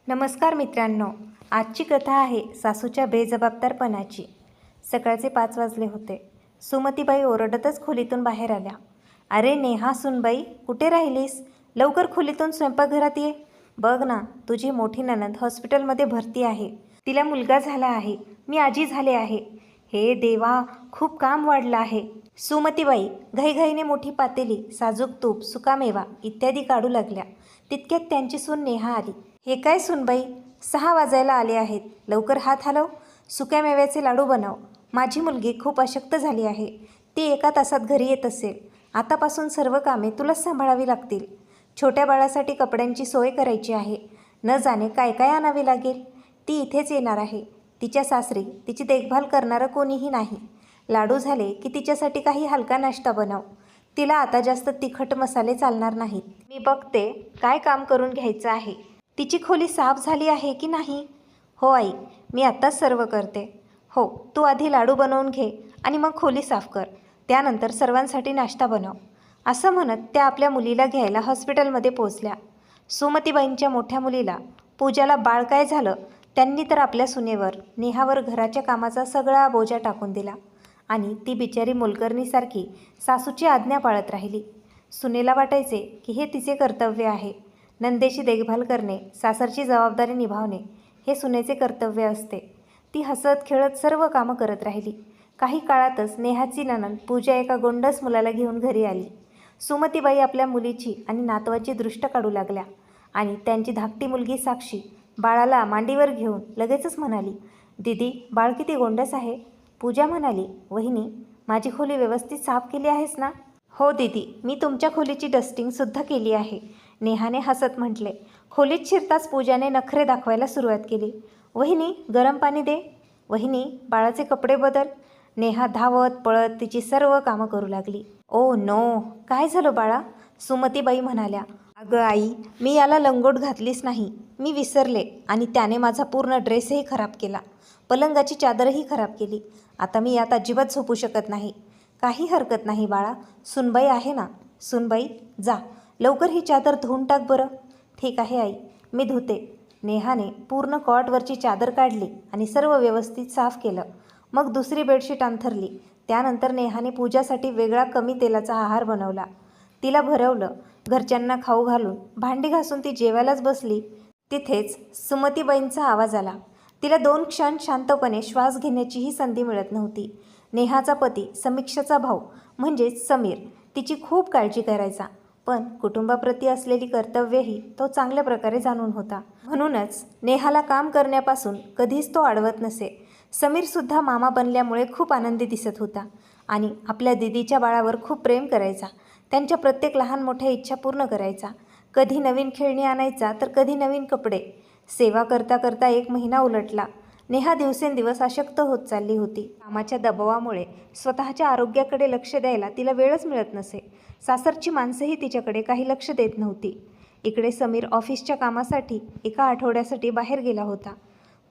नमस्कार मित्रांनो, आजची कथा आहे सासूच्या बेजबाबदारपणाची. सकाळचे 5 वाजले होते. सुमतीबाई ओरडतच खोलीतून बाहेर आल्या. अरे नेहा सुनबाई, कुठे राहिलीस? लवकर खोलीतून स्वयंपाकघरात ये. बघ ना, तुझी मोठी नणंद हॉस्पिटलमध्ये भरती आहे. तिला मुलगा झाला आहे. मी आजी झाले आहे. हे देवा, खूप काम वाढलं आहे. सुमतीबाई घाईघाईने मोठी पातेली, साजूक तूप, सुकामेवा इत्यादी काढू लागल्या. तितक्यात त्यांची सून नेहा आली. हे काय सुनबाई, 6 वाजायला आले आहेत. लवकर हात हलव, सुक्या मेव्याचे लाडू बनव. माझी मुलगी खूप अशक्त झाली आहे. ती एका तासात घरी येत असेल. आतापासून सर्व कामे तुलाच सांभाळावी लागतील. छोट्या बाळासाठी कपड्यांची सोय करायची आहे. न जाणे काय काय आणावे लागेल. ती इथेच येणार आहे. तिच्या सासरी तिची देखभाल करणारं कोणीही नाही. लाडू झाले की तिच्यासाठी काही हलका नाश्ता बनव. तिला आता जास्त तिखट मसाले चालणार नाहीत. मी बघते काय काम करून घ्यायचं आहे. तिची खोली साफ झाली आहे की नाही? हो आई, मी आत्ताच सर्व करते. हो, तू आधी लाडू बनवून घे आणि मग खोली साफ कर. त्यानंतर सर्वांसाठी नाश्ता बनव. असं म्हणत त्या आपल्या मुलीला घ्यायला हॉस्पिटलमध्ये पोचल्या. सुमतीबाईंच्या मोठ्या मुलीला, पूजाला बाळ काय झालं, त्यांनी तर आपल्या सुनेवर, नेहावर घराच्या कामाचा सगळा बोजा टाकून दिला आणि ती बिचारी मोलकरणीसारखी सासूची आज्ञा पाळत राहिली. सुनेला वाटायचे की हे तिचे कर्तव्य आहे. नंदेची देखभाल करणे, सासरची जबाबदारी निभावणे हे सुनेचे कर्तव्य असते. ती हसत खेळत सर्व कामं करत राहिली. काही काळातच नेहाची नणंद पूजा एका गोंडस मुलाला घेऊन घरी आली. सुमतीबाई आपल्या मुलीची आणि नातवाची दृष्ट काढू लागल्या आणि त्यांची धाकटी मुलगी साक्षी बाळाला मांडीवर घेऊन लगेचच म्हणाली, दीदी, बाळ किती गोंडस आहे. पूजा म्हणाली, वहिनी, माझी खोली व्यवस्थित साफ केली आहेस ना? हो दीदी, मी तुमच्या खोलीची डस्टिंगसुद्धा केली आहे, नेहाने हसत म्हटले. खोलीत शिरताच पूजाने नखरे दाखवायला सुरुवात केली. वहिनी, गरम पाणी दे. वहिनी, बाळाचे कपडे बदल. नेहा धावत पळत तिची सर्व कामं करू लागली. ओ नो, काय झालं बाळा? सुमतीबाई म्हणाल्या. अगं आई, मी याला लंगोट घातलीच नाही. मी विसरले आणि त्याने माझा पूर्ण ड्रेसही खराब केला. पलंगाची चादरही खराब केली. आता मी यात अजिबात झोपू शकत नाही. काही हरकत नाही बाळा, सुनबाई आहे ना. सुनबाई, जा लवकर ही चादर धुवून टाक बरं. ठीक आहे आई, मी धुते. नेहाने पूर्ण कॉटवरची चादर काढली आणि सर्व व्यवस्थित साफ केलं. मग दुसरी बेडशीट अंथरली. त्यानंतर नेहाने पूजासाठी वेगळा कमी तेलाचा आहार बनवला. तिला भरवलं. घरच्यांना खाऊ घालून भांडी घासून ती जेवायलाच बसली. तिथेच सुमतीबाईंचा आवाज आला. तिला 2 क्षण शांतपणे श्वास घेण्याचीही संधी मिळत नव्हती. नेहाचा पती, समीक्षाचा भाऊ म्हणजेच समीर, तिची खूप काळजी करायचा, पण कुटुंबाप्रती असलेली कर्तव्यही तो चांगल्या प्रकारे जाणून होता. म्हणूनच नेहाला काम करण्यापासून कधीच तो अडवत नसे. समीरसुद्धा मामा बनल्यामुळे खूप आनंदी दिसत होता आणि आपल्या दिदीच्या बाळावर खूप प्रेम करायचा. त्यांच्या प्रत्येक लहान मोठ्या इच्छा पूर्ण करायचा. कधी नवीन खेळणी आणायचा तर कधी नवीन कपडे. सेवा करता करता 1 महिना उलटला. नेहा दिवसेंदिवस अशक्त होत चालली होती. कामाच्या दबावामुळे स्वतःच्या आरोग्याकडे लक्ष द्यायला तिला वेळच मिळत नसे. सासरची माणसंही तिच्याकडे काही लक्ष देत नव्हती. इकडे समीर ऑफिसच्या कामासाठी एका आठवड्यासाठी बाहेर गेला होता.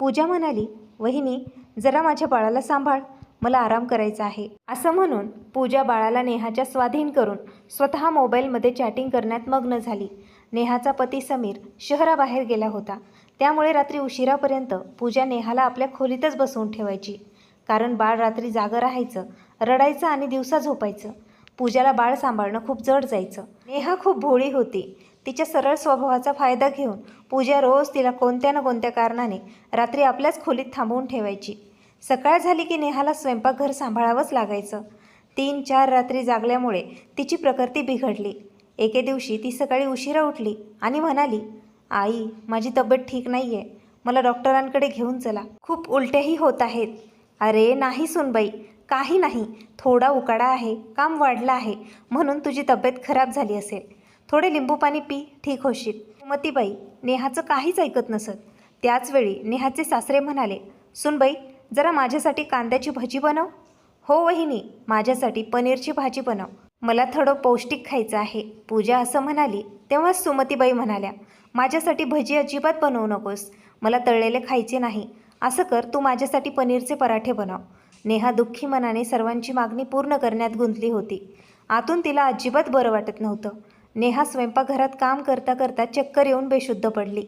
पूजा म्हणाली, वहिनी, जरा माझ्या बाळाला सांभाळ, मला आराम करायचा आहे. असं म्हणून पूजा बाळाला नेहाच्या स्वाधीन करून स्वतः मोबाईलमध्ये चॅटिंग करण्यात मग्न झाली. नेहाचा पती समीर शहराबाहेर गेला होता. त्यामुळे रात्री उशिरापर्यंत पूजा नेहाला आपल्या खोलीतच बसवून ठेवायची. कारण बाळ रात्री जागं राहायचं, रडायचं आणि दिवसा झोपायचं. पूजाला बाळ सांभाळणं खूप जड जायचं. नेहा खूप भोळी होती. तिच्या सरळ स्वभावाचा फायदा घेऊन पूजा रोज तिला कोणत्या ना कोणत्या कारणाने रात्री आपल्याच खोलीत थांबवून ठेवायची. सकाळ झाली की नेहाला स्वयंपाकघर सांभाळावंच लागायचं. 3-4 रात्री जागल्यामुळे तिची प्रकृती बिघडली. एके दिवशी ती सकाळी उशिरा उठली आणि म्हणाली, आई, माझी तब्येत ठीक नाही आहे, मला डॉक्टरांकडे घेऊन चला. खूप उलट्याही होत आहेत. अरे नाही सुनबाई, काही नाही, थोडा उकाडा आहे, काम वाढलं आहे म्हणून तुझी तब्येत खराब झाली असेल. थोडे लिंबू पाणी पी, ठीक होशील. सुमतीबाई नेहाचं काहीच ऐकत नसत. त्याचवेळी नेहाचे सासरे म्हणाले, सुनबाई, जरा माझ्यासाठी कांद्याची भजी बनव. हो वहिनी, माझ्यासाठी पनीरची भाजी बनव, मला थोडं पौष्टिक खायचं आहे. पूजा असं म्हणाली तेव्हाच सुमतीबाई म्हणाल्या, माझ्यासाठी भजी अजिबात बनवू नकोस, मला तळलेले खायचे नाही. असं कर, तू माझ्यासाठी पनीरचे पराठे बनव. नेहा दुःखी मनाने सर्वांची मागणी पूर्ण करण्यात गुंतली होती. आतून तिला अजिबात बरं वाटत नव्हतं. नेहा स्वयंपाकघरात काम करता करता चक्कर येऊन बेशुद्ध पडली.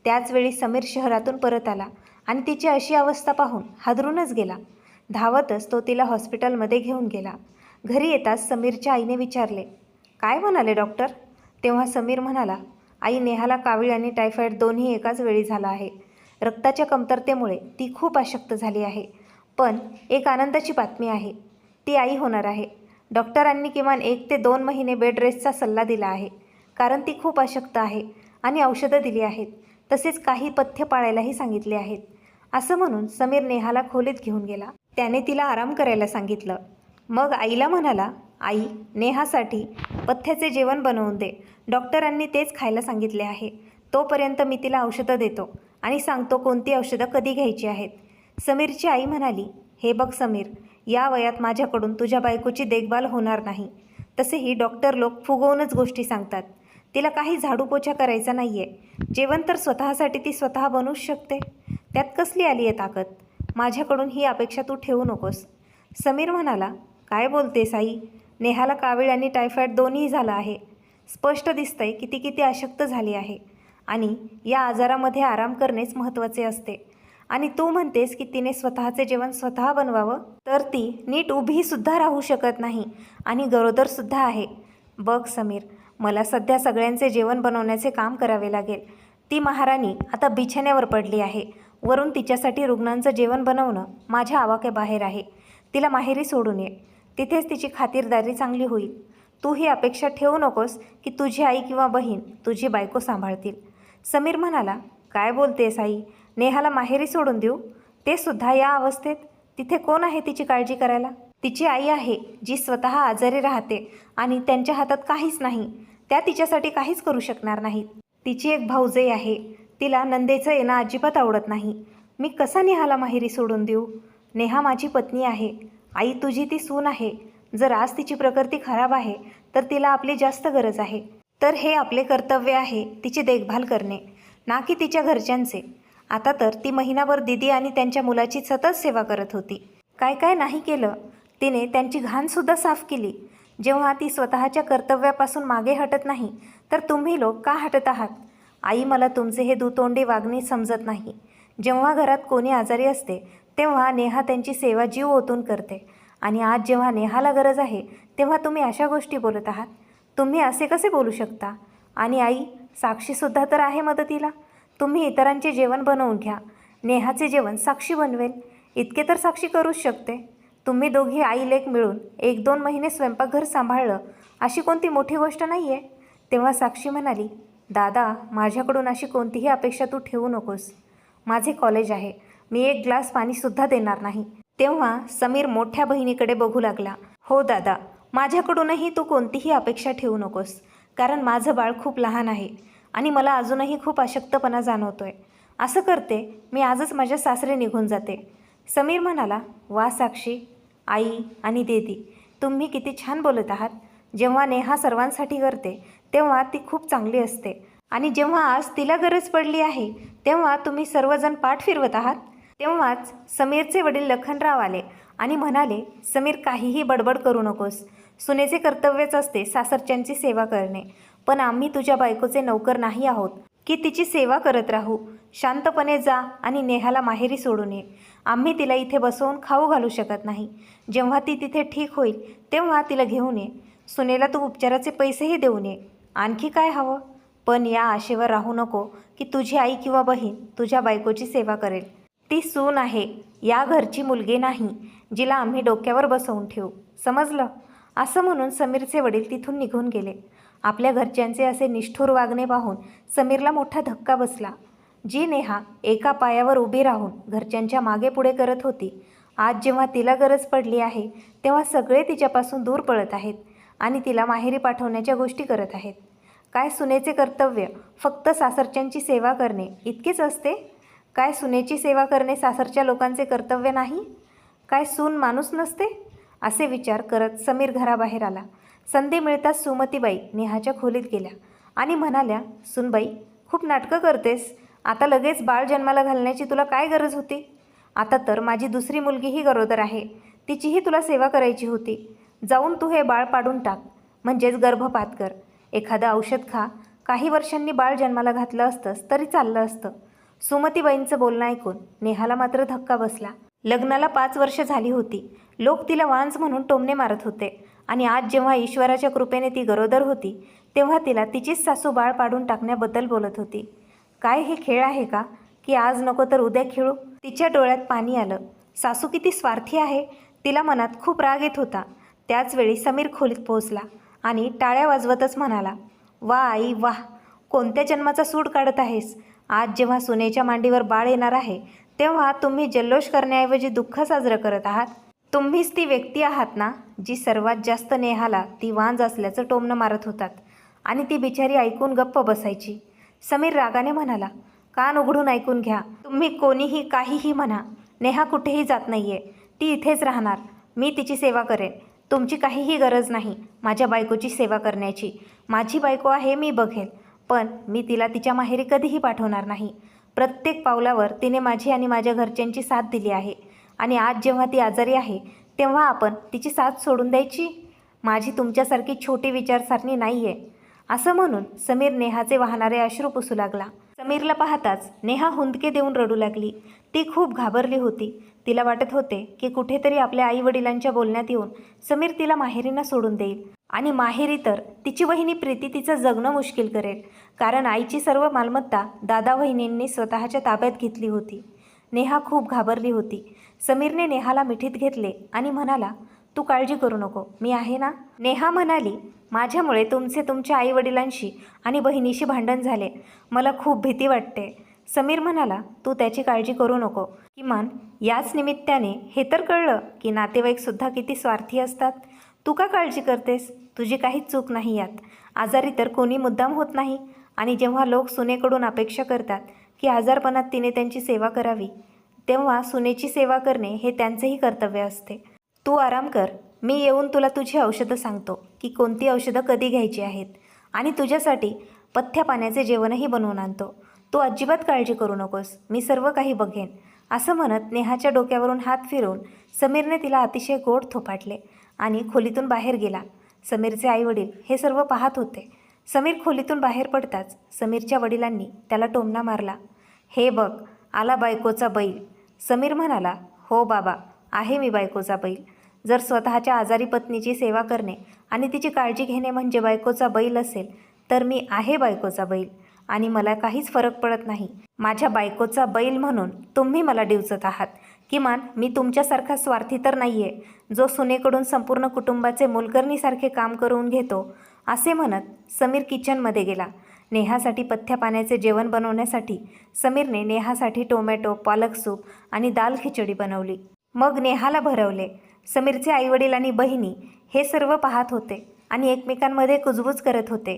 त्याचवेळी समीर शहरातून परत आला आणि तिची अशी अवस्था पाहून हादरूनच गेला. धावतच तो तिला हॉस्पिटलमध्ये घेऊन गेला. घरी येताच समीरच्या आईने विचारले, काय म्हणाले डॉक्टर? तेव्हा समीर म्हणाला, आई, नेहाला कावीळ आणि टायफॉईड दोन्ही एकाच वेळी झाला आहे. रक्ताच्या कमतरतेमुळे ती खूप अशक्त झाली आहे. पण एक आनंदाची बातमी आहे, ती आई होणार आहे. डॉक्टरांनी किमान 1 ते 2 महिने बेड रेस्टचा सल्ला दिला आहे, कारण ती खूप अशक्त आहे आणि औषधं दिली आहेत. तसेच काही पथ्य पाळायलाही सांगितले आहेत. असं म्हणून समीर नेहाला खोलीत घेऊन गेला. त्याने तिला आराम करायला सांगितलं. मग आईला म्हणाला, आई, नेहासाठी पथ्याचे जेवण बनवून दे. डॉक्टरांनी तेच खायला सांगितले आहे. तोपर्यंत मी तिला औषधं देतो आणि सांगतो कोणती औषधं कधी घ्यायची आहेत. समीरची आई म्हणाली, हे बघ समीर, या वयात माझ्याकडून तुझ्या बायकोची देखभाल होणार नाही. तसेही डॉक्टर लोक फुगवूनच गोष्टी सांगतात. तिला काही झाडूपोछा करायचा नाही आहे. जेवण तर स्वतःसाठी ती स्वतः बनवूच शकते. त्यात कसली आली आहे ताकद? माझ्याकडून ही अपेक्षा तू ठेवू नकोस. समीर म्हणाला, काय बोलतेस आई? नेहाला कावीळ आणि टायफॉईड दोन्ही झालं आहे. स्पष्ट दिसतंय की ती किती अशक्त झाली आहे आणि या आजारामध्ये आराम करणेच महत्त्वाचे असते. आणि तू म्हणतेस की तिने स्वतःचे जेवण स्वतः बनवावं, तर ती नीट उभीसुद्धा राहू शकत नाही आणि गरोदरसुद्धा आहे. बघ समीर, मला सध्या सगळ्यांचे जेवण बनवण्याचे काम करावे लागेल. ती महाराणी आता बिछाण्यावर पडली आहे. वरून तिच्यासाठी रुग्णांचं जेवण बनवणं माझ्या आवाक्याबाहेर आहे. तिला माहेरी सोडून ये. तिथेच तिची खातिरदारी चांगली होईल. तू ही अपेक्षा ठेवू नकोस की तुझी आई किंवा बहीण तुझी बायको सांभाळतील. समीर म्हणाला, काय बोलतेस आई? नेहाला माहेरी सोडून देऊ? ते सुद्धा या अवस्थेत? तिथे कोण आहे तिची काळजी करायला? तिची आई आहे, जी स्वतः आजारी राहते आणि त्यांच्या हातात काहीच नाही. त्या तिच्यासाठी काहीच करू शकणार नाहीत. तिची एक भाऊजाई आहे, तिला नंदेचं येणं अजिबात आवडत नाही. मी कसा नेहाला माहेरी सोडून देऊ? नेहा माझी पत्नी आहे. आई, तुझी ती सून आहे. जर आज तिची प्रकृती खराब आहे तर तिला आपली जास्त गरज आहे. तर हे आपले कर्तव्य आहे तिची देखभाल करणे, ना की तिच्या घरच्यांचे. आता तर ती महिनाभर दिदी आणि त्यांच्या मुलाची सतत सेवा करत होती. काय काय नाही केलं तिने. त्यांची घाणसुद्धा साफ केली. जेव्हा ती स्वतःच्या कर्तव्यापासून मागे हटत नाही तर तुम्ही लोक का हटत आहात? आई, मला तुमचे हे दुतोंडी वागणे समजत नाही. जेव्हा घरात कोणी आजारी असते तेव्हा नेहा त्यांची सेवा जीव ओतून करते आणि आज जेव्हा नेहाला गरज आहे तेव्हा तुम्ही अशा गोष्टी बोलत आहात. तुम्ही असे कसे बोलू शकता? आणि आई, साक्षीसुद्धा तर आहे मदतीला. तुम्ही इतरांचे जेवण बनवून घ्या. नेहाचे जेवण साक्षी बनवेल. इतके तर साक्षी करूच शकते. तुम्ही दोघी आई लेक मिळून 1-2 महिने स्वयंपाकघर सांभाळलं, अशी कोणती मोठी गोष्ट नाही आहे. तेव्हा साक्षी म्हणाली, दादा, माझ्याकडून अशी कोणतीही अपेक्षा तू ठेवू नकोस. माझे कॉलेज आहे. मी 1 ग्लास पाणीसुद्धा देणार नाही. तेव्हा समीर मोठ्या बहिणीकडे बघू लागला. हो दादा, माझ्याकडूनही तू कोणतीही अपेक्षा ठेवू नकोस, कारण माझं बाळ खूप लहान आहे आणि मला अजूनही खूप अशक्तपणा जाणवतोय. असं करते, मी आजच माझ्या सासरे निघून जाते. समीर म्हणाला, वा साक्षी, आई आणि दीदी, तुम्ही किती छान बोलत आहात. जेव्हा नेहा सर्वांसाठी करते तेव्हा ती खूप चांगली असते आणि जेव्हा आज तिला गरज पडली आहे तेव्हा तुम्ही सर्वजण पाठ फिरवत आहात. तेव्हाच समीरचे वडील लखनराव आले आणि म्हणाले, समीर, काहीही बडबड करू नकोस. सुनेचे कर्तव्यच असते सासरच्यांची सेवा करणे. पण आम्ही तुझ्या बायकोचे नौकर नाही आहोत की तिची सेवा करत राहू. शांतपणे जा आणि नेहाला माहेरी सोडून ये. आम्ही तिला इथे बसवून खाऊ घालू शकत नाही. जेव्हा ती तिथे ठीक होईल तेव्हा तिला घेऊन ये. सुनेला तू उपचाराचे पैसेही देऊन ये. आणखी काय हवं? पण या आशेवर राहू नको की तुझी आई किंवा बहीण तुझ्या बायकोची सेवा करेल. ती सून आहे, या घरची मुलगी नाही, जिला आम्ही डोक्यावर बसवून ठेवू. समजलं? असं म्हणून समीरचे वडील तिथून निघून गेले. आपल्या घरच्यांचे असे निष्ठुर वागणे पाहून समीरला मोठा धक्का बसला. जी नेहा एका पायावर उभी राहून घरच्यांच्या मागे पुढे करत होती, आज जेव्हा तिला गरज पडली आहे तेव्हा सगळे तिच्यापासून दूर पळत आहेत आणि तिला माहेरी पाठवण्याच्या गोष्टी करत आहेत. काय सुनेचे कर्तव्य फक्त सासरच्यांची सेवा करणे इतकेच असते? काय सुनेची सेवा करणे सासरच्या लोकांचे कर्तव्य नाही? काय सून माणूस नसते? असे विचार करत समीर घराबाहेर आला. संधी मिळताच सुमतीबाई नेहाच्या खोलीत गेल्या आणि म्हणाल्या, सुनबाई, खूप नाटकं करतेस. आता लगेच बाळ जन्माला घालण्याची तुला काय गरज होती? आता तर माझी दुसरी मुलगीही गरोदर आहे, तिचीही तुला सेवा करायची होती. जाऊन तू हे बाळ पाडून टाक, म्हणजेच गर्भपात कर. एखादं औषध खा काही वर्षांनी बाळ जन्माला घातलं असतंच तरी चाललं असतं. सुमतीबाईंचं बोलणं ऐकून नेहाला मात्र धक्का बसला. लग्नाला 5 वर्ष झाली होती. लोक तिला वांज म्हणून टोमणे मारत होते आणि आज जेव्हा ईश्वराच्या कृपेने ती गरोदर होती तेव्हा तिला तिचीच सासू बाळ पाडून टाकण्याबद्दल बोलत होती. काय हे खेळ आहे का, की आज नको तर उद्या खेळू? तिच्या डोळ्यात पाणी आलं. सासू किती स्वार्थी आहे, तिला मनात खूप राग येत होता. त्याचवेळी समीर खोलीत पोहोचला आणि टाळ्या वाजवतच म्हणाला, वा आई वाह, कोणत्या जन्माचा सूड काढत आहेस? आज जेव्हा सुनेच्या मांडीवर बाळ येणार आहे तेव्हा तुम्ही जल्लोष करण्याऐवजी दुःख साजरं करत आहात. तुम्हीच ती व्यक्ती आहात ना जी सर्वात जास्त नेहाला ती वांज असल्याचं टोमणं मारत होतात आणि ती बिचारी ऐकून गप्प बसायची. समीर रागाने म्हणाला, कान उघडून ऐकून घ्या. तुम्ही कोणीही काहीही म्हणा, नेहा कुठेही जात नाहीये. ती इथेच राहणार. मी तिची सेवा करेन. तुमची काहीही गरज नाही माझ्या बायकोची सेवा करण्याची. माझी बायको आहे, मी बघेल. पण मी तिला तिच्या माहेरी कधीही पाठवणार नाही. प्रत्येक पावलावर तिने माझी आणि माझ्या घरच्यांची साथ दिली आहे आणि आज जेव्हा ती आजारी आहे तेव्हा आपण तिची साथ सोडून द्यायची? माझी तुमच्यासारखी छोटी विचारसरणी नाही आहे. असं म्हणून समीर नेहाचे वाहणारे अश्रू पुसू लागला. समीरला पाहताच नेहा हुंदके देऊन रडू लागली. ती खूप घाबरली होती. तिला वाटत होते की कुठेतरी आपल्या आईवडिलांच्या बोलण्यात येऊन समीर तिला माहेरींना सोडून देईल आणि माहेरी तर तिची वहिनी प्रीती तिचं जगणं मुश्किल करेल, कारण आईची सर्व मालमत्ता दादा वहिनींनी स्वतःच्या ताब्यात घेतली होती. नेहा खूप घाबरली होती. समीरने नेहाला मिठीत घेतले आणि म्हणाला, तू काळजी करू नको, मी आहे ना. नेहा म्हणाली, माझ्यामुळे तुमच्या आईवडिलांशी आणि बहिणीशी भांडण झाले. मला खूप भीती वाटते. समीर म्हणाला, तू त्याची काळजी करू नको. किमान याच निमित्ताने हे तर कळलं की नातेवाईकसुद्धा किती स्वार्थी असतात. तू का काळजी करतेस? तुझी काहीच चूक नाही यात. आजारी तर कोणी मुद्दाम होत नाही आणि जेव्हा लोक सुनेकडून अपेक्षा करतात की आजारपणात तिने त्यांची सेवा करावी तेव्हा सुनेची सेवा करणे हे त्यांचेही कर्तव्य असते. तू आराम कर. मी येऊन तुला तुझी औषधं सांगतो की कोणती औषधं कधी घ्यायची आहेत आणि तुझ्यासाठी पथ्य पाण्याचे जेवणही बनवून आणतो. तू अजिबात काळजी करू नकोस, मी सर्व काही बघेन. असं म्हणत नेहाच्या डोक्यावरून हात फिरवून समीरने तिला अतिशय गोड थोपाटले आणि खोलीतून बाहेर गेला. समीरचे आईवडील हे सर्व पाहत होते. समीर खोलीतून बाहेर पडताच समीरच्या वडिलांनी त्याला टोमणा मारला. हे बघ, आला बायकोचा बैल. समीर म्हणाला, हो बाबा, आहे मी बायकोचा बैल. जर स्वतःच्या आजारी पत्नीची सेवा करणे आणि तिची काळजी घेणे म्हणजे बायकोचा बैल असेल तर मी आहे बायकोचा बैल आणि मला काहीच फरक पडत नाही. माझ्या बायकोचा बैल म्हणून तुम्ही मला डिवचत आहात. किमान मी तुमच्यासारखा स्वार्थी तर नाही आहे, जो सुनेकडून संपूर्ण कुटुंबाचे मोलकरणीसारखे काम करून घेतो. असे म्हणत समीर किचनमध्ये गेला. नेहासाठी पथ्य पाण्याचे जेवण बनवण्यासाठी समीरने नेहासाठी टोमॅटो, पालक सूप आणि दाल खिचडी बनवली. मग नेहाला भरवले. समीरचे आईवडील आणि बहिणी हे सर्व पाहत होते आणि एकमेकांमध्ये कुजबूज करत होते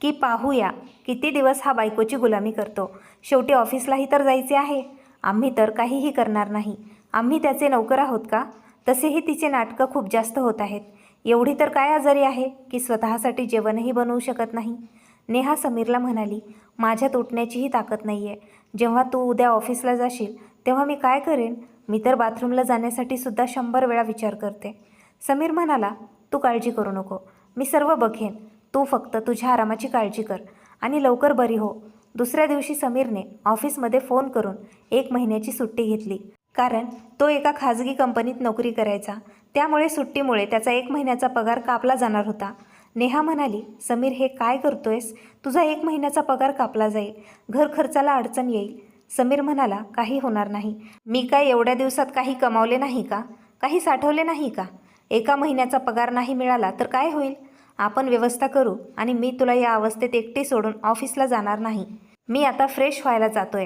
की पाहूया किती दिवस हा बायकोची गुलामी करतो. शेवटी ऑफिसलाही तर जायचे आहे. आम्ही तर काहीही करणार नाही. आम्ही त्याचे नौकर आहोत का? तसेही तिचे नाटकं खूप जास्त होत आहेत. एवढी तर काय आजारी आहे की स्वतःसाठी जेवणही बनवू शकत नाही. नेहा समीरला म्हणाली, माझ्यात उठण्याचीही ताकद नाही आहे. जेव्हा तू उद्या ऑफिसला जाशील तेव्हा मी काय करेन? मी तर बाथरूमला जाण्यासाठी सुद्धा 100 वेळा विचार करते. समीर म्हणाला, तू काळजी करू नको, मी सर्व बघेन. तू फक्त तुझ्या आरामाची काळजी कर आणि लवकर बरी हो. दुसऱ्या दिवशी समीरने ऑफिसमध्ये फोन करून 1 महिन्याची सुट्टी घेतली, कारण तो एका खाजगी कंपनीत नोकरी करायचा. त्यामुळे सुट्टीमुळे त्याचा 1 महिन्याचा पगार कापला जाणार होता. नेहा म्हणाली, समीर हे काय करतोयस? तुझा 1 महिन्याचा पगार कापला जाईल. घर खर्चाला अडचण येईल. समीर म्हणाला, काही होणार नाही. मी काय एवढ्या दिवसात काही कमावले नाही का? काही साठवले नाही का? 1 महिन्याचा पगार नाही मिळाला तर काय होईल? आपण व्यवस्था करू आणि मी तुला या अवस्थेत एकटी सोडून ऑफिसला जाणार नाही. मी आता फ्रेश व्हायला जातोय.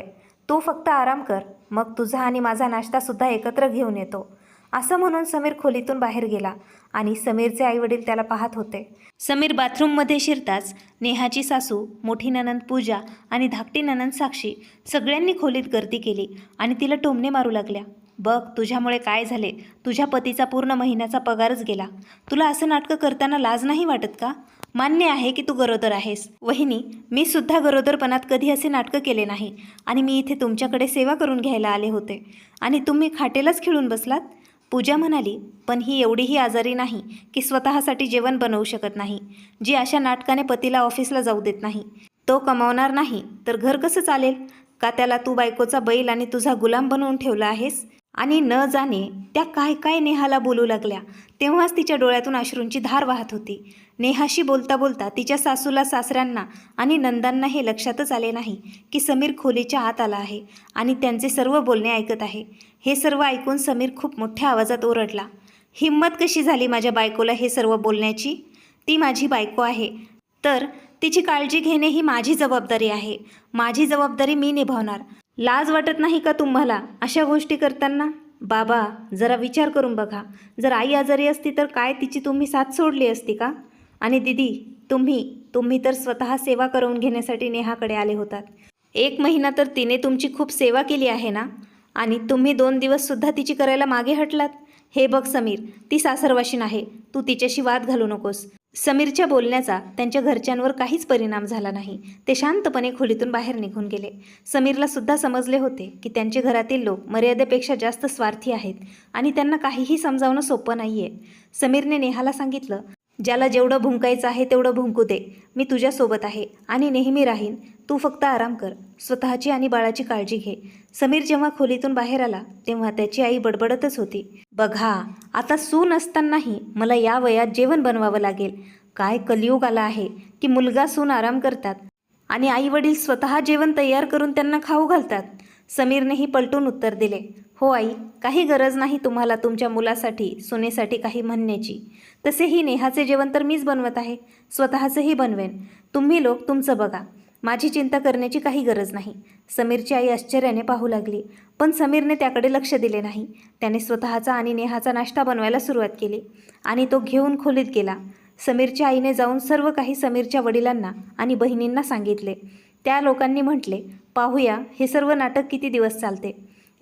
तू फक्त आराम कर, मग तुझा आणि माझा नाश्तासुद्धा एकत्र घेऊन येतो. असं म्हणून समीर खोलीतून बाहेर गेला आणि समीरचे आईवडील त्याला पाहत होते. समीर बाथरूममध्ये शिरताच नेहाची सासू, मोठी नणंद पूजा आणि धाकटी नणंद साक्षी सगळ्यांनी खोलीत गर्दी केली आणि तिला टोमणे मारू लागल्या. बघ, तुझ्यामुळे काय झाले. तुझ्या पतीचा पूर्ण महिन्याचा पगारच गेला. तुला असं नाटकं करताना लाज नाही वाटत का? मान्य आहे की तू गरोदर आहेस. वहिनी, मी सुद्धा गरोदरपणात कधी असे नाटकं केले नाही आणि मी इथे तुमच्याकडे सेवा करून घ्यायला आले होते आणि तुम्ही खाटेलाच खिळून बसलात. पूजा म्हणाली, पण ही एवढीही आजारी नाही की स्वतःसाठी जेवण बनवू शकत नाही, जी अशा नाटकाने पतीला ऑफिसला जाऊ देत नाही. तो कमावणार नाही तर घर कसं चालेल? का त्याला तू बायकोचा बैल आणि तुझा गुलाम बनवून ठेवला आहेस? आणि न जाणे त्या काय काय नेहाला बोलू लागल्या. तेव्हाच तिच्या डोळ्यातून अश्रूंची धार वाहत होती. नेहाशी बोलता बोलता तिच्या सासूला, सासऱ्यांना आणि नंदांना हे लक्षातच आले नाही की समीर खोलीच्या आत आला आहे आणि त्यांचे सर्व बोलणे ऐकत आहे. हे सर्व ऐकून समीर खूप मोठ्या आवाजात ओरडला, हिम्मत कशी झाली माझ्या बायकोला हे सर्व बोलण्याची? ती माझी बायको आहे, तर तिची काळजी घेणे ही माझी जबाबदारी आहे. माझी जबाबदारी मी निभावणार. लाज वाटत नाही का तुम्हाला अशा गोष्टी करताना? बाबा, जरा विचार करून बघा. जर आई आजारी असती तर काय तिची तुम्ही साथ सोडली असती का? आणि दीदी, तुम्ही तर स्वतः सेवा करून घेण्यासाठी नेहाकडे आले होतात. 1 महिना तर तिने तुमची खूप सेवा केली आहे ना, आणि तुम्ही 2 दिवससुद्धा तिची करायला मागे हटलात. हे बघ समीर, ती सासरवाशीण आहे, तू तिच्याशी वाद घालू नकोस. समीरच्या बोलण्याचा त्यांच्या घरच्यांवर काहीच परिणाम झाला नाही. ते शांतपणे खोलीतून बाहेर निघून गेले. समीरला सुद्धा समजले होते की त्यांचे घरातील लोक मर्यादेपेक्षा जास्त स्वार्थी आहेत आणि त्यांना काहीही समजावणं सोपं नाही आहे. समीरने नेहाला सांगितलं, ज्याला जेवढं भुंकायचं आहे तेवढं भुंकू दे. मी तुझ्यासोबत आहे आणि नेहमी राहीन. तू फक्त आराम कर, स्वतःची आणि बाळाची काळजी घे. समीर जेव्हा खोलीतून बाहेर आला तेव्हा त्याची आई बडबडतच होती, बघा, आता सून असतानाही मला या वयात जेवण बनवावं लागेल. काय कलियुग आला आहे की मुलगा सून आराम करतात आणि आई वडील स्वतः जेवण तयार करून त्यांना खाऊ घालतात. समीरनेही पलटून उत्तर दिले, हो आई, काही गरज नाही तुम्हाला तुमच्या मुलासाठी, सुनेसाठी काही म्हणण्याची. तसेही नेहाचे जेवण तर मीच बनवत आहे, स्वतःचंही बनवेन. तुम्ही लोक तुमचं बघा, माझी चिंता करण्याची काही गरज नाही. समीरची आई आश्चर्याने पाहू लागली, पण समीरने त्याकडे लक्ष दिले नाही. त्याने स्वतःचा आणि नेहाचा नाश्ता बनवायला सुरुवात केली आणि तो घेऊन खोलीत गेला. समीरच्या आईने जाऊन सर्व काही समीरच्या वडिलांना आणि बहिणींना सांगितले. त्या लोकांनी म्हटले, पाहूया हे सर्व नाटक किती दिवस चालते.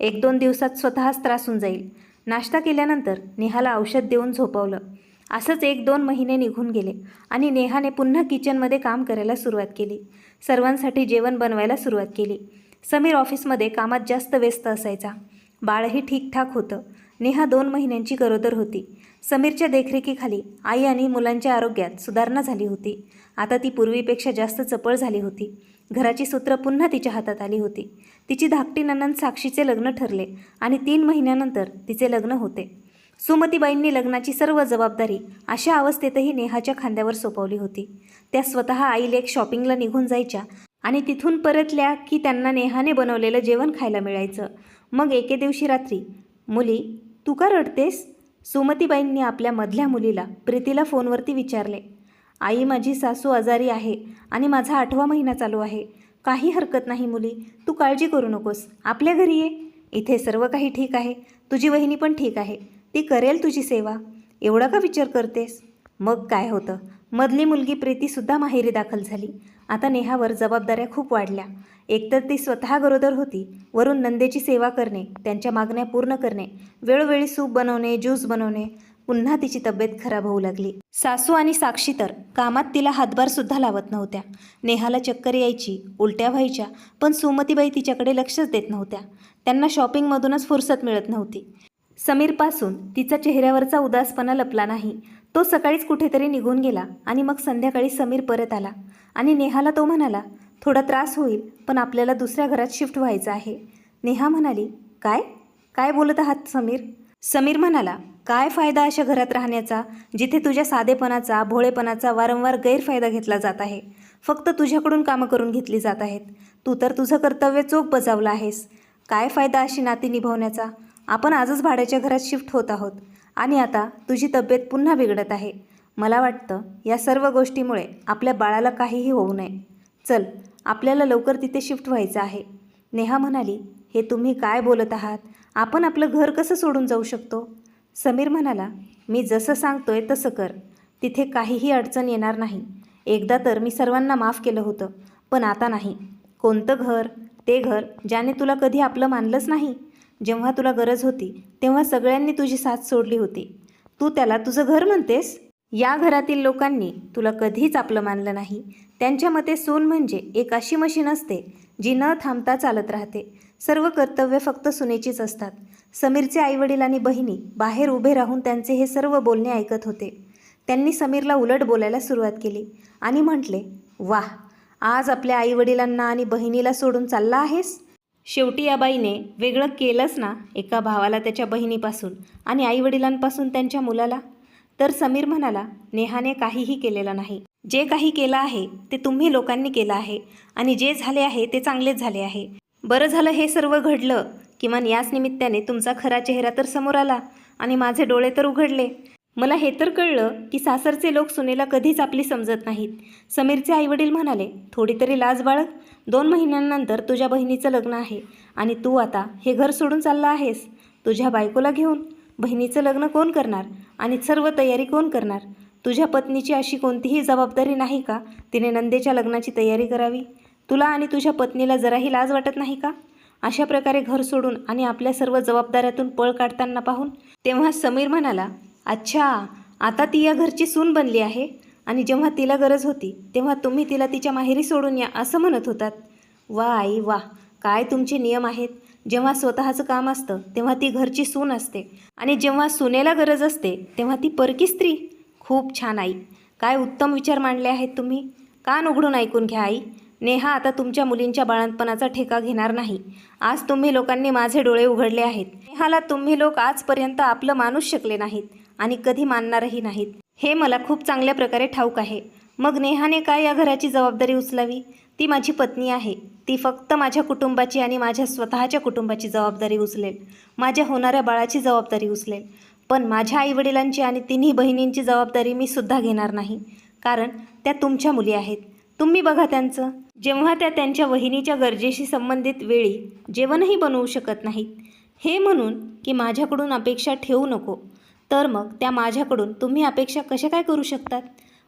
1-2 दिवसात स्वतःच त्रास होऊन जाईल. नाश्ता केल्यानंतर नेहाला औषध देऊन झोपवलं. असंच 1-2 महिने निघून गेले आणि नेहाने पुन्हा किचनमध्ये काम करायला सुरुवात केली. सर्वांसाठी जेवण बनवायला सुरुवात केली. समीर ऑफिसमध्ये कामात जास्त व्यस्त असायचा. बाळही ठीकठाक होतं. नेहा 2 महिन्यांची गरोदर होती. समीरच्या देखरेखीखाली आई आणि मुलांच्या आरोग्यात सुधारणा झाली होती. आता ती पूर्वीपेक्षा जास्त चपळ झाली होती. घराची सूत्र पुन्हा तिच्या हातात आली होती. तिची धाकटी नणंद साक्षीचे लग्न ठरले आणि 3 महिन्यानंतर तिचे लग्न होते. सुमतीबाईंनी लग्नाची सर्व जबाबदारी अशा अवस्थेतही नेहाच्या खांद्यावर सोपवली होती. त्या स्वतः आई लेक शॉपिंगला निघून जायच्या आणि तिथून परतल्या की त्यांना नेहाने बनवलेलं जेवण खायला मिळायचं. मग एके दिवशी रात्री, मुली, तू का रडतेस? सुमतीबाईंनी आपल्या मधल्या मुलीला प्रीतीला फोनवरती विचारले. आई, माझी सासू आजारी आहे आणि माझा 8वा महिना चालू आहे. काही हरकत नाही मुली, तू काळजी करू नकोस, आपल्या घरी ये. इथे सर्व काही ठीक आहे. तुझी वहिनी पण ठीक आहे, ती करेल तुझी सेवा. एवढा का विचार करतेस? मग काय होतं, मधली मुलगी प्रीतीसुद्धा माहेरी दाखल झाली. आता नेहावर जबाबदाऱ्या खूप वाढल्या. एकतर ती स्वतः गरोदर होती, वरून नंदेची सेवा करणे, त्यांच्या मागण्या पूर्ण करणे, वेळोवेळी सूप बनवणे, ज्यूस बनवणे. पुन्हा तिची तब्येत खराब होऊ लागली. सासू आणि साक्षी तर कामात तिला हातभारसुद्धा लावत नव्हत्या. नेहाला चक्कर यायची, उलट्या व्हायच्या, पण सुमतीबाई तिच्याकडे लक्षच देत नव्हत्या. त्यांना शॉपिंगमधूनच फुरसत मिळत नव्हती. समीरपासून तिचा चेहऱ्यावरचा उदासपणा लपला नाही. तो सकाळीच कुठेतरी निघून गेला आणि मग संध्याकाळी समीर परत आला आणि नेहाला तो म्हणाला, थोडा त्रास होईल, पण आपल्याला दुसऱ्या घरात शिफ्ट व्हायचं आहे. नेहा म्हणाली, काय काय बोलत आहात समीर? समीर म्हणाला, काय फायदा अशा घरात राहण्याचा जिथे तुझ्या साधेपणाचा, भोळेपणाचा वारंवार गैरफायदा घेतला जात आहे. फक्त तुझ्याकडून कामं करून घेतली जात आहेत. तू तर तुझं कर्तव्य चोख बजावलं आहेस. काय फायदा अशी नाती निभावण्याचा? आपण आजच भाड्याच्या घरात शिफ्ट होत आहोत आणि आता तुझी तब्येत पुन्हा बिघडत आहे. मला वाटतं या सर्व गोष्टीमुळे आपल्या बाळाला काहीही होऊ नये. चल, आपल्याला लवकर तिथे शिफ्ट व्हायचं आहे. नेहा म्हणाली, हे तुम्ही काय बोलत आहात? आपण आपलं घर कसं सोडून जाऊ शकतो? समीर म्हणाला, मी जसं सांगतोय तसं कर. तिथे काहीही अडचण येणार नाही. एकदा तर मी सर्वांना माफ केलं होतं, पण आता नाही. कोणतं घर? ते घर ज्याने तुला कधी आपलं मानलंच नाही. जेव्हा तुला गरज होती तेव्हा सगळ्यांनी तुझी साथ सोडली होती. तू त्याला तुझं घर म्हणतेस? या घरातील लोकांनी तुला कधीच आपलं मानलं नाही. त्यांच्या मते सून म्हणजे एक अशी मशीन असते जी न थांबता चालत राहते. सर्व कर्तव्य फक्त सुनेचीच असतात. समीरचे आईवडील आणि बहिणी बाहेर उभे राहून त्यांचे हे सर्व बोलणे ऐकत होते. त्यांनी समीरला उलट बोलायला सुरुवात केली आणि म्हटले, वाह, आज आपल्या आईवडिलांना आणि बहिणीला सोडून चालला आहेस? शेवटी या बाईने वेगळं केलंच ना, एका भावाला त्याच्या बहिणीपासून आणि आईवडिलांपासून त्यांच्या मुलाला. तर समीर म्हणाला, नेहाने काहीही केलेलं नाही. जे काही केलं आहे ते तुम्ही लोकांनी केलं आहे आणि जे झाले आहे ते चांगलेच झाले आहे. बरं झालं हे सर्व घडलं. किमान याच निमित्ताने तुमचा खरा चेहरा तर समोर आला आणि माझे डोळे तर उघडले. मला हे तर कळलं की सासरचे लोक सुनेला कधीच आपली समजत नाहीत. समीरचे आईवडील म्हणाले, थोडी तरी लाज बाळग. 2 महिन्यांनंतर तुझ्या बहिणीचं लग्न आहे आणि तू आता हे घर सोडून चालला आहेस तुझ्या बायकोला घेऊन. बहिणीचं लग्न कोण करणार आणि सर्व तयारी कोण करणार? तुझ्या पत्नीची अशी कोणतीही जबाबदारी नाही का तिने नंदेच्या लग्नाची तयारी करावी? तुला आणि तुझ्या पत्नीला जराही लाज वाटत नाही का अशा प्रकारे घर सोडून आणि आपल्या सर्व जबाबदाऱ्यातून पळ काढताना पाहून? तेव्हा समीर म्हणाला, अच्छा, आता ती या घरची सून बनली आहे आणि जेव्हा तिला गरज होती तेव्हा तुम्ही तिला तिच्या माहेरी सोडून या असं म्हणत होतात. वा आई वा, काय तुमचे नियम आहेत. जेव्हा स्वतःचं काम असतं तेव्हा ती घरची सून असते आणि जेव्हा सुनेला गरज असते तेव्हा ती परकी स्त्री. खूप छान आई, काय उत्तम विचार मांडले आहेत तुम्ही. कान उघडून ऐकून घ्या आई. नेहा आता तुमच्या मुलींच्या बाळंतपणाचा ठेका घेणार नाही. आज तुम्ही लोकांनी माझे डोळे उघडले आहेत. नेहाला तुम्ही लोक आजपर्यंत आपलं मानूच शकले नाहीत आणि कधी मानणारही नाहीत, हे मला खूप चांगल्या प्रकारे ठाऊक आहे. मग नेहाने काय या घराची जबाबदारी उचलावी? ती माझी पत्नी आहे. ती फक्त माझ्या कुटुंबाची आणि माझ्या स्वतःच्या कुटुंबाची जबाबदारी उचलेल, माझ्या होणाऱ्या बाळाची जबाबदारी उचलेल. पण माझ्या आईवडिलांची आणि तिन्ही बहिणींची जबाबदारी मी सुद्धा घेणार नाही, कारण त्या तुमच्या मुली आहेत. तुम्ही बघा त्यांचं. जेव्हा त्या त्यांच्या वहिनीच्या गरजेशी संबंधित वेळी जेवणही बनवू शकत नाहीत, हे म्हणून की माझ्याकडून अपेक्षा ठेवू नको, तर मग त्या माझ्याकडून तुम्ही अपेक्षा कशा काय करू शकतात?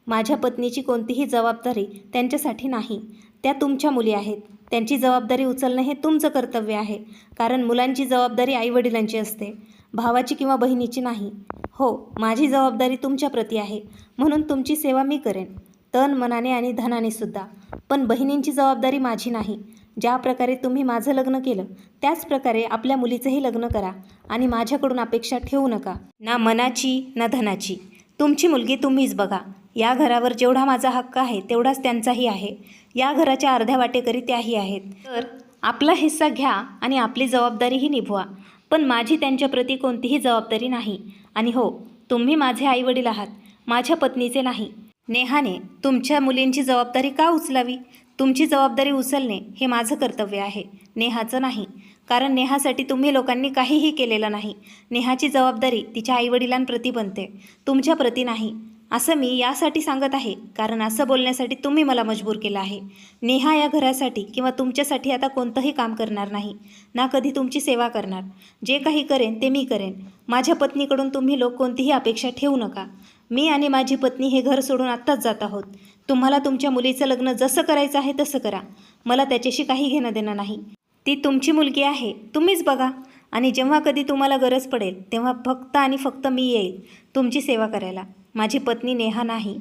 माझ्या पत्नीची कोणतीही जबाबदारी त्यांच्यासाठी नाही. त्या तुमच्या मुली आहेत. त्यांची जबाबदारी उचलणं हे तुमचं कर्तव्य आहे, कारण मुलांची जबाबदारी आईवडिलांची असते, भावाची किंवा बहिणीची नाही. हो, माझी जबाबदारी तुमच्याप्रती आहे, म्हणून तुमची सेवा मी करेन, तन मनाने आणि धनाने सुद्धा. पण बहिणींची जबाबदारी माझी नाही. ज्या प्रकारे तुम्ही माझं लग्न केलं त्याच प्रकारे आपल्या मुलीचंही लग्न करा आणि माझ्याकडून अपेक्षा ठेवू नका, ना मनाची ना धनाची. तुमची मुलगी तुम्हीच बघा. या घरावर जेवढा माझा हक्क आहे तेवढाच त्यांचाही आहे. या घराच्या अर्ध्या वाटेकरी त्याही आहेत. तर आपला हिस्सा घ्या आणि आपली जबाबदारीही निभवा. पण माझी त्यांच्याप्रती कोणतीही जबाबदारी नाही. आणि हो, तुम्ही माझे आईवडील आहात, माझ्या पत्नीचे नाही. नेहाने तुमच्या मुलींची जबाबदारी का उचलावी? तुमची जबाबदारी उचलणे हे माझं कर्तव्य आहे, नेहाचं नाही. कारण नेहासाठी तुम्ही लोकांनी काहीही केलेलं नाही. नेहाची जबाबदारी तिच्या आईवडिलांप्रती बनते, तुमच्याप्रती नाही. असं मी यासाठी सांगत आहे कारण असं बोलण्यासाठी तुम्ही मला मजबूर केलं आहे. नेहा या घरासाठी किंवा तुमच्यासाठी आता कोणतंही काम करणार नाही, ना कधी तुमची सेवा करणार. जे काही करेन ते मी करेन. माझ्या पत्नीकडून तुम्ही लोक कोणतीही अपेक्षा ठेवू नका. मी आणि माझी पत्नी हे घर सोडून आत्ताच जात आहोत. तुम्हाला तुमच्या मुलीचं लग्न जसं करायचं आहे तसं करा. मला त्याच्याशी काही घेणं देणं नाही. ती तुमची मुलगी आहे, तुम्हीच बघा. आणि जेव्हा कधी तुम्हाला गरज पडेल तेव्हा फक्त आणि फक्त मी येईल तुमची सेवा करायला, माझी पत्नी नेहा नाही.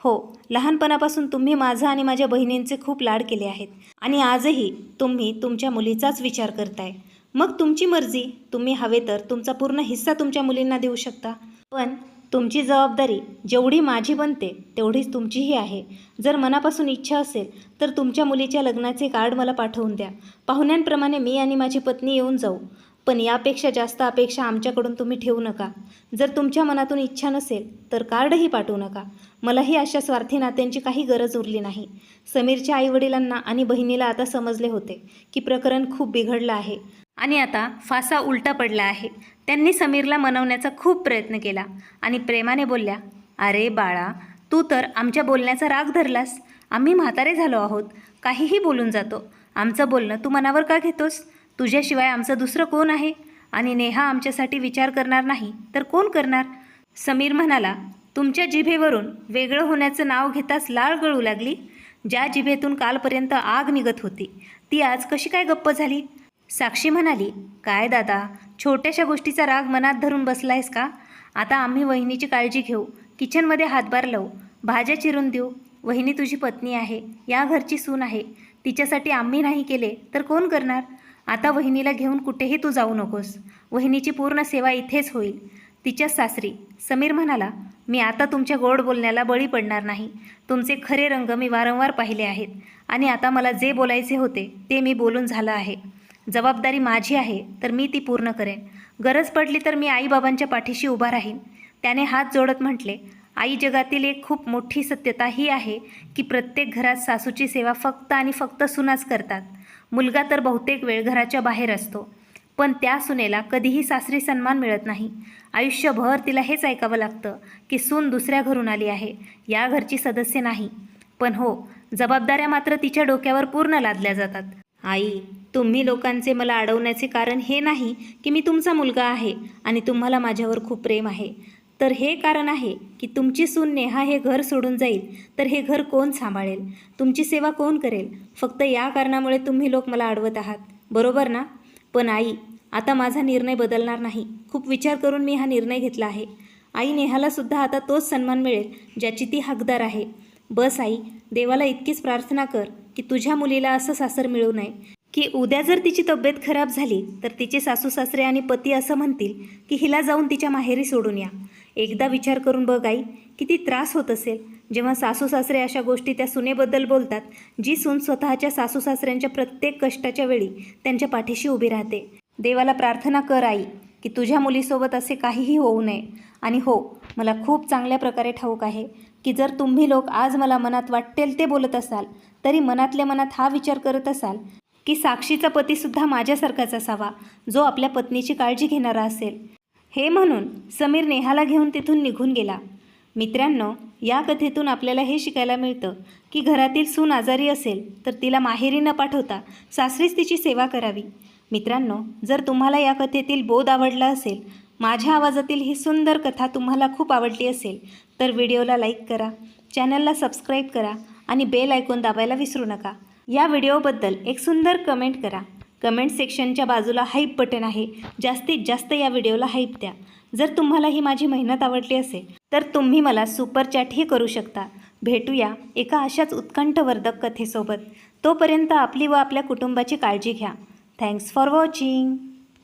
हो, लहानपणापासून तुम्ही माझा आणि माझ्या बहिणींचे खूप लाड केले आहेत आणि आजही तुम्ही तुमच्या मुलीचाच विचार करताय. मग तुमची मर्जी. तुम्ही हवे तर तुमचा पूर्ण हिस्सा तुमच्या मुलींना देऊ शकता. पण तुमची जबाबदारी जेवढी माझी बनते तेवढीच तुमचीही आहे. जर मनापासून इच्छा असेल तर तुमच्या मुलीच्या लग्नाचे कार्ड मला पाठवून द्या. पाहुण्यांप्रमाणे मी आणि माझी पत्नी येऊन जाऊ. पण यापेक्षा जास्त अपेक्षा आमच्याकडून तुम्ही ठेवू नका. जर तुमच्या मनातून इच्छा नसेल तर कार्डही पाठवू नका. मलाही अशा स्वार्थी नात्यांची काही गरज उरली नाही. समीरच्या आईवडिलांना आणि बहिणीला आता समजले होते की प्रकरण खूप बिघडलं आहे आणि आता फासा उलटा पडला आहे. त्यांनी समीरला मनवण्याचा खूप प्रयत्न केला आणि प्रेमाने बोलल्या, अरे बाळा, तू तर आमच्या बोलण्याचा राग धरलास. आम्ही म्हातारे झालो आहोत, काहीही बोलून जातो. आमचं बोलणं तू मनावर का घेतोस? तुझ्याशिवाय आमचं दुसरं कोण आहे? आणि नेहा आमच्यासाठी विचार करणार नाही तर कोण करणार? समीर म्हणाला, तुमच्या जिभेवरून वेगळं होण्याचं नाव घेताच लाळ गळू लागली. ज्या जिभेतून कालपर्यंत आग निघत होती ती आज कशी काय गप्प झाली? साक्षी म्हणाली, काय दादा, छोट्याशा गोष्टीचा राग मनात धरून बसलायस का? आता आम्ही वहिनीची काळजी घेऊ, किचनमध्ये हातभार लावू, भाज्या चिरून देऊ. वहिनी तुझी पत्नी आहे, या घरची सून आहे. तिच्यासाठी आम्ही नाही केले तर कोण करणार? आता वहिनीला घेऊन कुठेही तू जाऊ नकोस. वहिनीची पूर्ण सेवा इथेच होईल, तिच्याच सासरी. समीर म्हणाला, मी आता तुमच्या गोड बोलण्याला बळी पडणार नाही. तुमचे खरे रंग मी वारंवार पाहिले आहेत. आणि आता मला जे बोलायचे होते ते मी बोलून झालं आहे. जबाबदारी माझी आहे तर मी ती पूर्ण करेन. गरज पडली तर मी आईबाबांच्या पाठीशी उभा राहीन. त्याने हात जोडत म्हटले, आई, जगातील एक खूप मोठी सत्यता ही आहे की प्रत्येक घरात सासूची सेवा फक्त आणि फक्त सुनाच करतात. मुलगा तर बहुतेक वेळ घराच्या बाहेर असतो, पण त्या सुनेला कधीही सासरी सन्मान मिळत नाही. आयुष्यभर तिला हेच ऐकावं लागतं की सून दुसऱ्या घरून आली आहे, या घरची सदस्य नाही. पण हो, जबाबदाऱ्या मात्र तिच्या डोक्यावर पूर्ण लादल्या जातात. आई, तुम्ही लोकांचे मला अडवण्याचे कारण हे नाही की मी तुमचा मुलगा आहे आणि तुम्हाला माझ्यावर खूप प्रेम आहे, तर हे कारण आहे की तुमची सून नेहा हे घर सोडून जाईल तर हे घर कोण सांभाळेल, तुमची सेवा कोण करेल? फक्त या कारणामुळे तुम्ही लोक मला अडवत आहात, बरोबर ना? पण आई, आता माझा निर्णय बदलणार नाही. खूप विचार करून मी हा निर्णय घेतला आहे. आई, नेहाला सुद्धा आता तोच सन्मान मिळेल ज्याची ती हकदार आहे. बस आई, देवाला इतकीच प्रार्थना कर की तुझ्या मुलीला असं सासर मिळू नये की उद्या जर तिची तब्येत खराब झाली तर तिचे सासू सासरे आणि पती असं म्हणतील की हिला जाऊन तिच्या माहेरी सोडून या. एकदा विचार करून बघ आई, किती त्रास होत असेल जेव्हा सासू सासरे अशा गोष्टी त्या सुनेबद्दल बोलतात, जी सून स्वतःच्या सासू सासऱ्यांच्या प्रत्येक कष्टाच्या वेळी त्यांच्या पाठीशी उभी राहते. देवाला प्रार्थना कर आई की तुझ्या मुलीसोबत असे काहीही होऊ नये. आणि हो, मला खूप चांगल्या प्रकारे ठाऊक आहे की जर तुम्ही लोक आज मला मनात वाटेल ते बोलत असाल तरी मनातल्या मनात हा विचार करत असाल की साक्षीचा पतीसुद्धा माझ्यासारखाच असावा, जो आपल्या पत्नीची काळजी घेणारा असेल. हे म्हणून समीर नेहाला घेऊन तिथून निघून गेला. मित्रांनो, या कथेतून आपल्याला हे शिकायला मिळतं की घरातील सून आजारी असेल तर तिला माहेरी न पाठवता सासरीच तिची सेवा करावी. मित्रांनो, जर तुम्हाला या कथेतील बोध आवडला असेल, माझ्या आवाजातील ही सुंदर कथा तुम्हाला खूप आवडली असेल तर व्हिडिओला लाईक करा, चॅनलला सबस्क्राईब करा आणि बेल आयकॉन दाबायला विसरू नका. या व्हिडिओबद्दल एक सुंदर कमेंट करा. कमेंट सेक्शनच्या बाजूला हाईप बटन आहे, जास्तीत जास्त या व्हिडिओला हाईप द्या. जर तुम्हाला ही माझी मेहनत आवडली असेल तर तुम्ही मला सुपर चॅटही करू शकता. भेटूया एका अशाच उत्कंठवर्धक कथेसोबत. तोपर्यंत आपली व आपल्या कुटुंबाची काळजी घ्या. Thanks for watching.